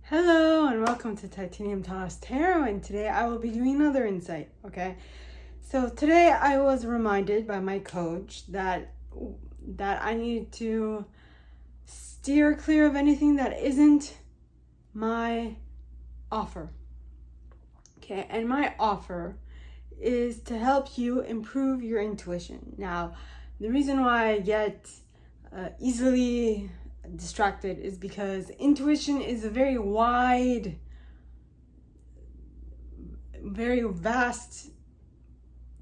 Hello and welcome to Titanium Toss Tarot, and today I will be doing another insight, okay? So today I was reminded by my coach that I need to steer clear of anything that isn't my offer. Okay, and my offer is to help you improve your intuition. Now, the reason why I get easily distracted is because intuition is a very wide, very vast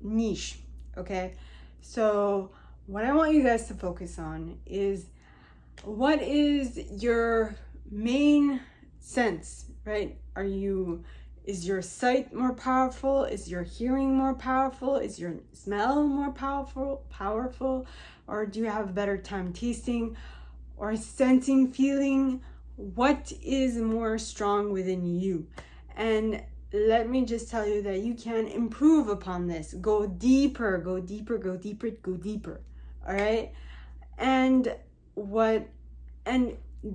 niche. Okay, so what I want you guys to focus on is what is your main sense, right? Is your sight more powerful? Is your hearing more powerful? Is your smell more powerful? Or do you have a better time tasting or sensing, feeling? What is more strong within you? And let me just tell you that you can improve upon this. Go deeper, go deeper, go deeper, go deeper. All right? And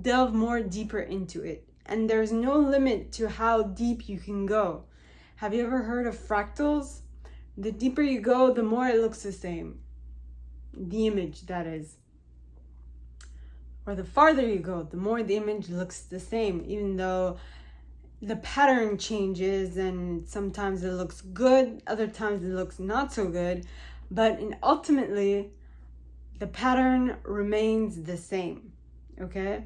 delve more deeper into it. And there's no limit to how deep you can go. Have you ever heard of fractals? The deeper you go, the more it looks the same. The image, that is. Or the farther you go, the more the image looks the same, even though the pattern changes and sometimes it looks good, other times it looks not so good. But ultimately, the pattern remains the same, okay?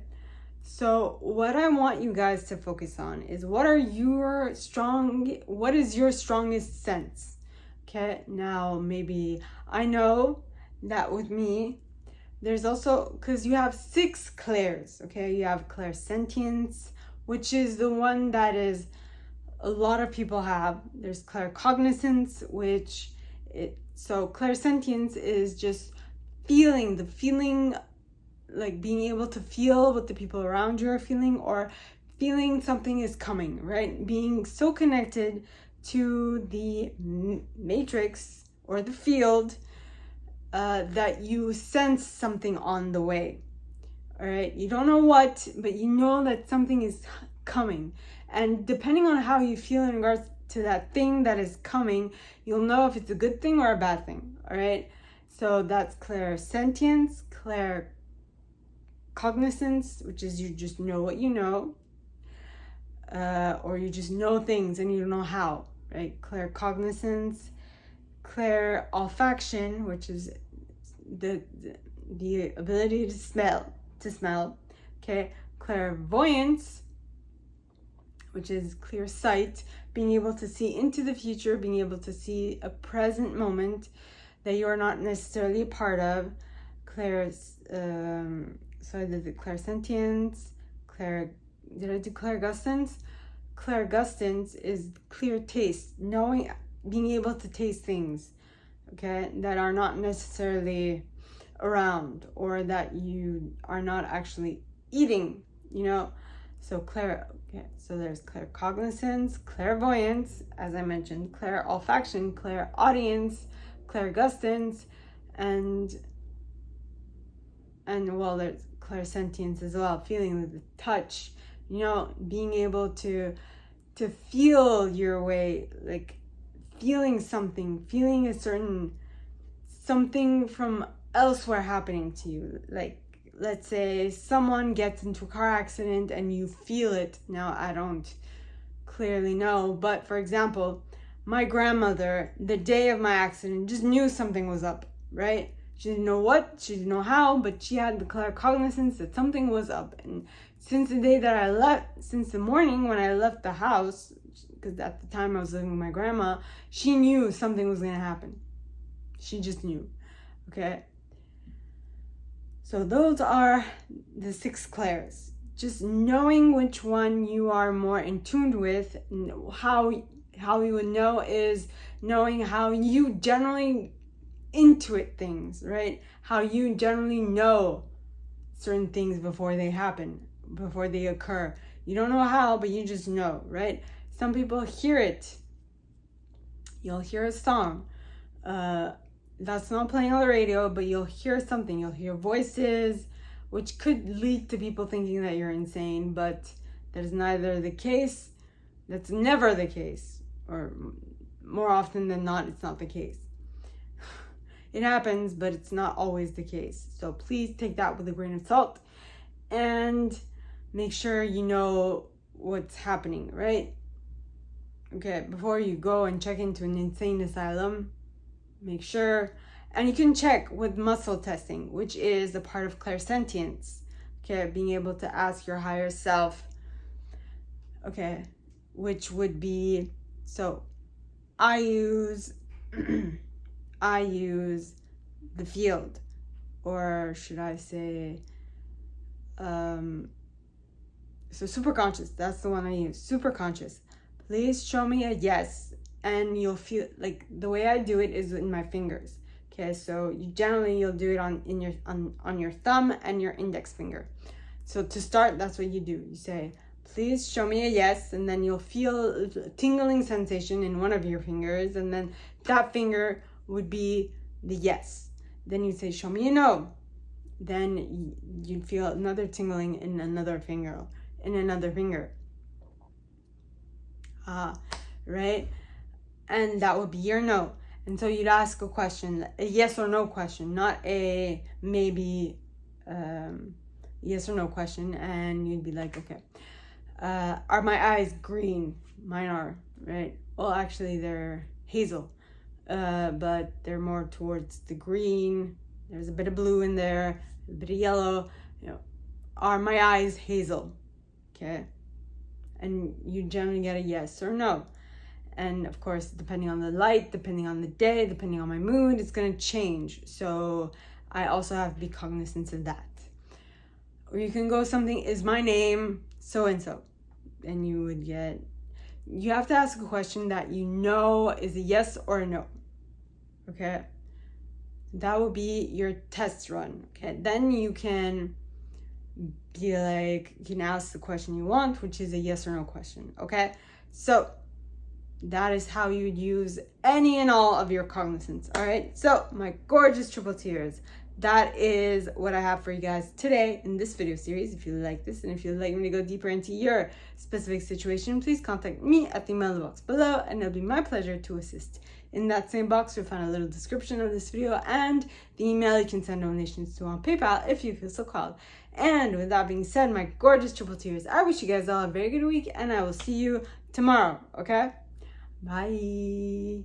So what I want you guys to focus on is what is your strongest sense? Okay, now maybe I know that with me, there's also, because you have 6 clairs, okay? You have clairsentience, which is the one that is a lot of people have. There's claircognizance, so clairsentience is just the feeling, like being able to feel what the people around you are feeling, or feeling something is coming, right? Being so connected to the matrix or the field that you sense something on the way. All right, you don't know what, but you know that something is coming. And depending on how you feel in regards to that thing that is coming, you'll know if it's a good thing or a bad thing. All right, so that's clairsentience, claircognizance, which is you just know what you know, or you just know things and you don't know how, right? Claircognizance, clairolfaction, which is the ability to smell. Okay, clairvoyance, which is clear sight, being able to see into the future, being able to see a present moment that you are not necessarily a part of. Clairsentience, did I do clairgustance? Clairgustance is clear taste, knowing, being able to taste things, okay, that are not necessarily around or that you are not actually eating, so so there's claircognizance, clairvoyance, as I mentioned, clairolfaction, clairaudience, clairgustance, and well, there's clairsentience as well, feeling the touch, being able to feel your way, like feeling something, feeling a certain something from elsewhere happening to you. Like, let's say someone gets into a car accident and you feel it. Now, I don't clearly know, but for example, my grandmother, the day of my accident, just knew something was up, right? She didn't know what, she didn't know how, but she had the claircognizance that something was up. And since the morning when I left the house, because at the time I was living with my grandma, she knew something was going to happen. She just knew, okay? So those are the 6 clairs. Just knowing which one you are more in tune with. How you would know is knowing how you generally intuit things, right? How you generally know certain things before they happen, before they occur. You don't know how, but you just know, right? Some people hear it. You'll hear a song. That's not playing on the radio, but you'll hear something. You'll hear voices, which could lead to people thinking that you're insane, but That is neither the case. That's never the case. Or more often than not, it's not the case. It happens, but it's not always the case. So please take that with a grain of salt and make sure you know what's happening, right? Okay, before you go and check into an insane asylum, make sure, and you can check with muscle testing, which is a part of clairsentience. Okay, being able to ask your higher self, okay, which would be, so I use the field, or should I say, so superconscious, that's the one I use, superconscious. Please show me a yes, and you'll feel like the way I do it is in my fingers. Okay, so you'll do it on your thumb and your index finger. So to start, that's what you do. You say, please show me a yes, and then you'll feel a tingling sensation in one of your fingers, and then that finger would be the yes. Then you say, show me a no. Then you'd feel another tingling in another finger, right? And that would be your no. And so you'd ask a question, a yes or no question, not a maybe yes or no question. And you'd be like, okay, are my eyes green? Mine are, right? Well, actually they're hazel, but they're more towards the green. There's a bit of blue in there, a bit of yellow. Are my eyes hazel? Okay. And you generally get a yes or no. And of course, depending on the light, depending on the day, depending on my mood, it's going to change. So I also have to be cognizant of that. Or you can go something, is my name so-and-so? And you have to ask a question that you know is a yes or a no. Okay? That will be your test run. Okay? Then you can be like, you can ask the question you want, which is a yes or no question. Okay? So that is how you would use any and all of your cognizance. All right. So my gorgeous triple tears, that is what I have for you guys today in this video series. If you like this, and if you'd like me to go deeper into your specific situation, please contact me at the email box below, and it'll be my pleasure to assist. In that same box, you'll find a little description of this video and the email you can send donations to on PayPal if you feel so called. And with that being said, my gorgeous triple tears, I wish you guys all a very good week, and I will see you tomorrow. Okay? Bye.